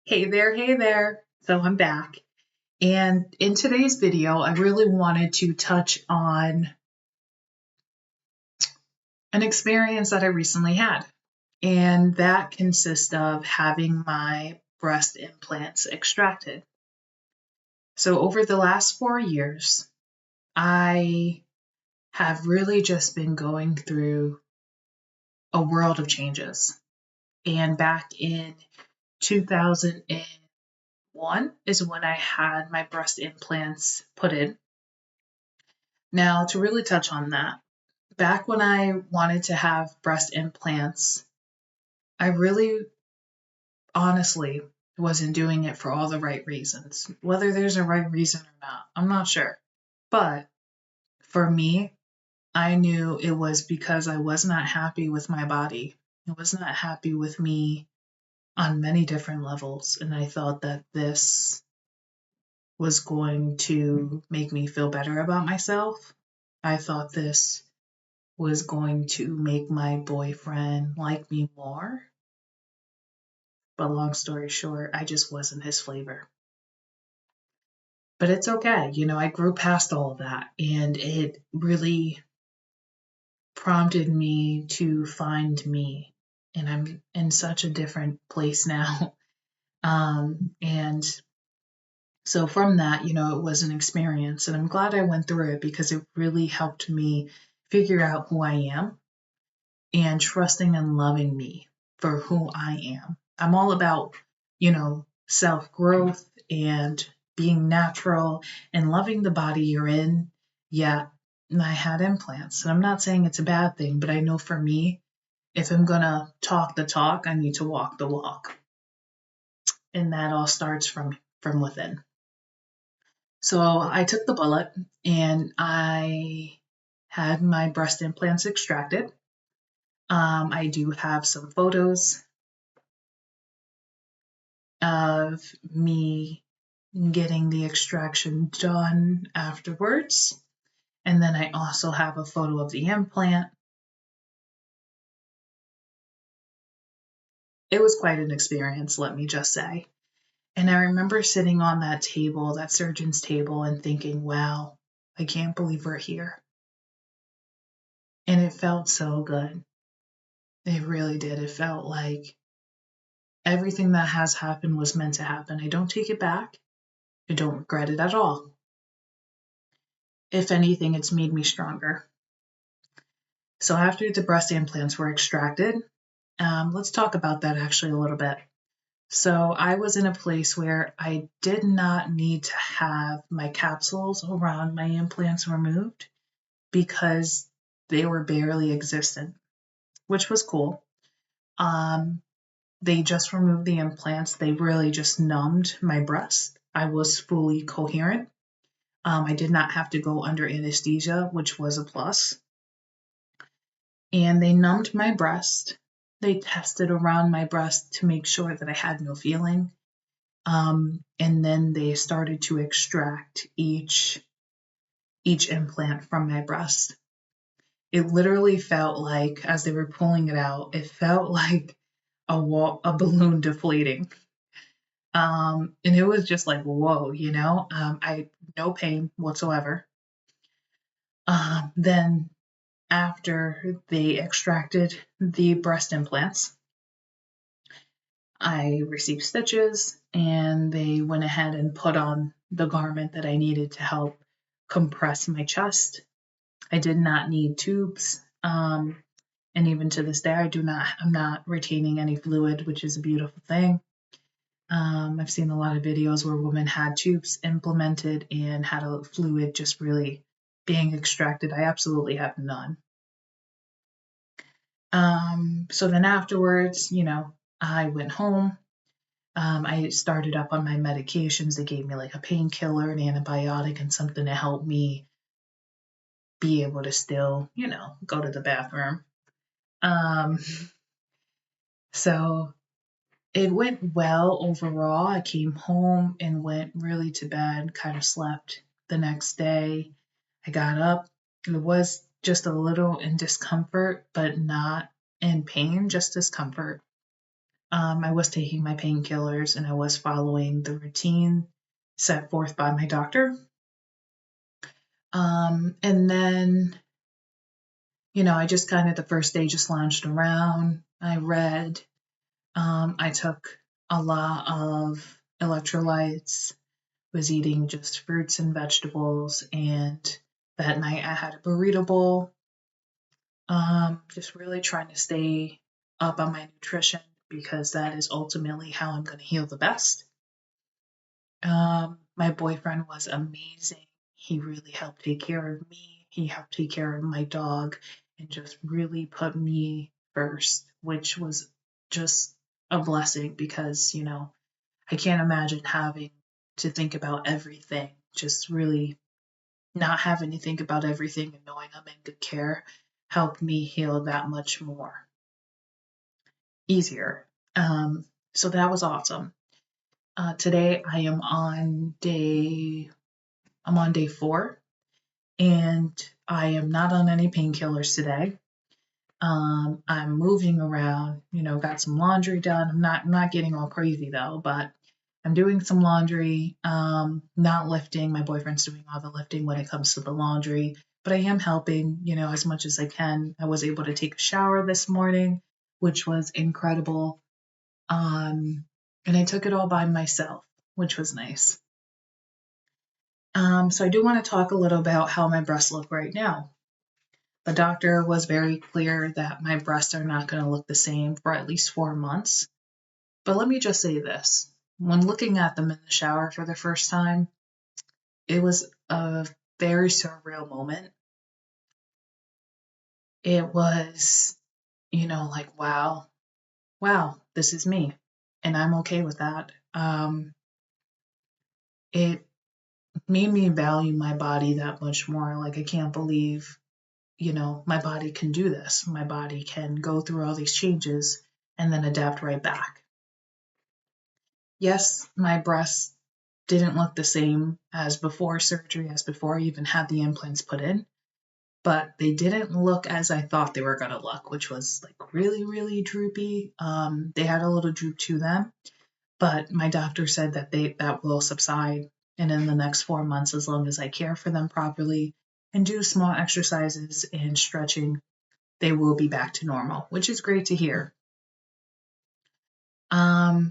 Hey there. So I'm back. And in today's video, I really wanted to touch on an experience that I recently had. And that consists of having my breast implants extracted. So over the last 4 years, I have really just been going through a world of changes. And back in 2001 is when I had my breast implants put in. Now, to really touch on that, back when I wanted to have breast implants, I really honestly wasn't doing it for all the right reasons. Whether there's a right reason or not, I'm not sure. But for me, I knew it was because I was not happy with my body. I was not happy with me on many different levels. And I thought that this was going to make me feel better about myself. I thought this was going to make my boyfriend like me more. But long story short, I just wasn't his flavor. But it's okay. I grew past all of that, and it really prompted me to find me. And I'm in such a different place now. And so from that, it was an experience, and I'm glad I went through it because it really helped me figure out who I am and trusting and loving me for who I am. I'm all about, self growth and being natural and loving the body you're in. Yeah, I had implants. And I'm not saying it's a bad thing, but I know for me, if I'm going to talk the talk, I need to walk the walk. And that all starts from within. So I took the bullet and I had my breast implants extracted. I do have some photos of me getting the extraction done afterwards. And then I also have a photo of the implant. It was quite an experience, let me just say. And I remember sitting on that table, that surgeon's table, and thinking, wow, I can't believe we're here. And it felt so good. It really did. It felt like everything that has happened was meant to happen. I don't take it back. I don't regret it at all. If anything, it's made me stronger. So after the breast implants were extracted, let's talk about that actually a little bit. So I was in a place where I did not need to have my capsules around my implants removed because they were barely existent, which was cool. They just removed the implants. They really just numbed my breast. I was fully coherent. I did not have to go under anesthesia, which was a plus. And they numbed my breast. They tested around my breast to make sure that I had no feeling. And then they started to extract each implant from my breast. It literally felt like, as they were pulling it out, it felt like a balloon deflating. And it was just like, whoa, I no pain whatsoever. Then after they extracted the breast implants, I received stitches and they went ahead and put on the garment that I needed to help compress my chest. I did not need tubes. And even to this day, I'm not retaining any fluid, which is a beautiful thing. I've seen a lot of videos where women had tubes implemented and had a fluid just really being extracted. I absolutely have none. So then afterwards, I went home. I started up on my medications. They gave me like a painkiller, an antibiotic, and something to help me be able to still, go to the bathroom. So it went well overall. I came home and went really to bed, kind of slept the next day. I got up. It was just a little in discomfort, but not in pain, just discomfort. I was taking my painkillers and I was following the routine set forth by my doctor. And then, I just kind of the first day just lounged around. I read. I took a lot of electrolytes, was eating just fruits and vegetables, and that night I had a burrito bowl. Just really trying to stay up on my nutrition because that is ultimately how I'm going to heal the best. My boyfriend was amazing. He really helped take care of me. He helped take care of my dog and just really put me first, which was just a blessing because, I can't imagine having to think about everything, just really not having to think about everything and knowing I'm in good care helped me heal that much more easier. So that was awesome. Today I'm on day 4, and I am not on any painkillers today. I'm moving around, got some laundry done. I'm not getting all crazy though, but I'm doing some laundry, not lifting. My boyfriend's doing all the lifting when it comes to the laundry, but I am helping, as much as I can. I was able to take a shower this morning, which was incredible. And I took it all by myself, which was nice. So I do want to talk a little about how my breasts look right now. The doctor was very clear that my breasts are not going to look the same for at least 4 months. But let me just say this. When looking at them in the shower for the first time, it was a very surreal moment. It was, like, wow, this is me. And I'm okay with that. It made me value my body that much more. Like, I can't believe, my body can do this. My body can go through all these changes and then adapt right back. Yes, my breasts didn't look the same as before surgery, as before I even had the implants put in, but they didn't look as I thought they were going to look, which was like really, really droopy. They had a little droop to them, but my doctor said that that will subside. And in the next 4 months, as long as I care for them properly and do small exercises and stretching, they will be back to normal, which is great to hear.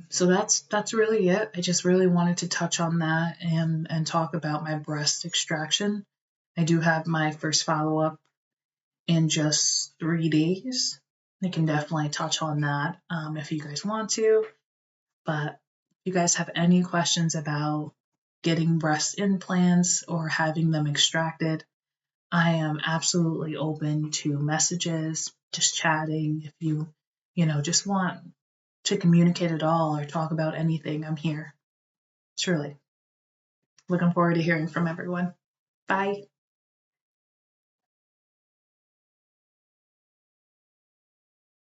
So that's really it. I just really wanted to touch on that and talk about my breast extraction. I do have my first follow-up in just 3 days. I can definitely touch on that if you guys want to. But if you guys have any questions about getting breast implants or having them extracted, I am absolutely open to messages, just chatting. If you, just want to communicate at all or talk about anything, I'm here. Truly. Looking forward to hearing from everyone. Bye.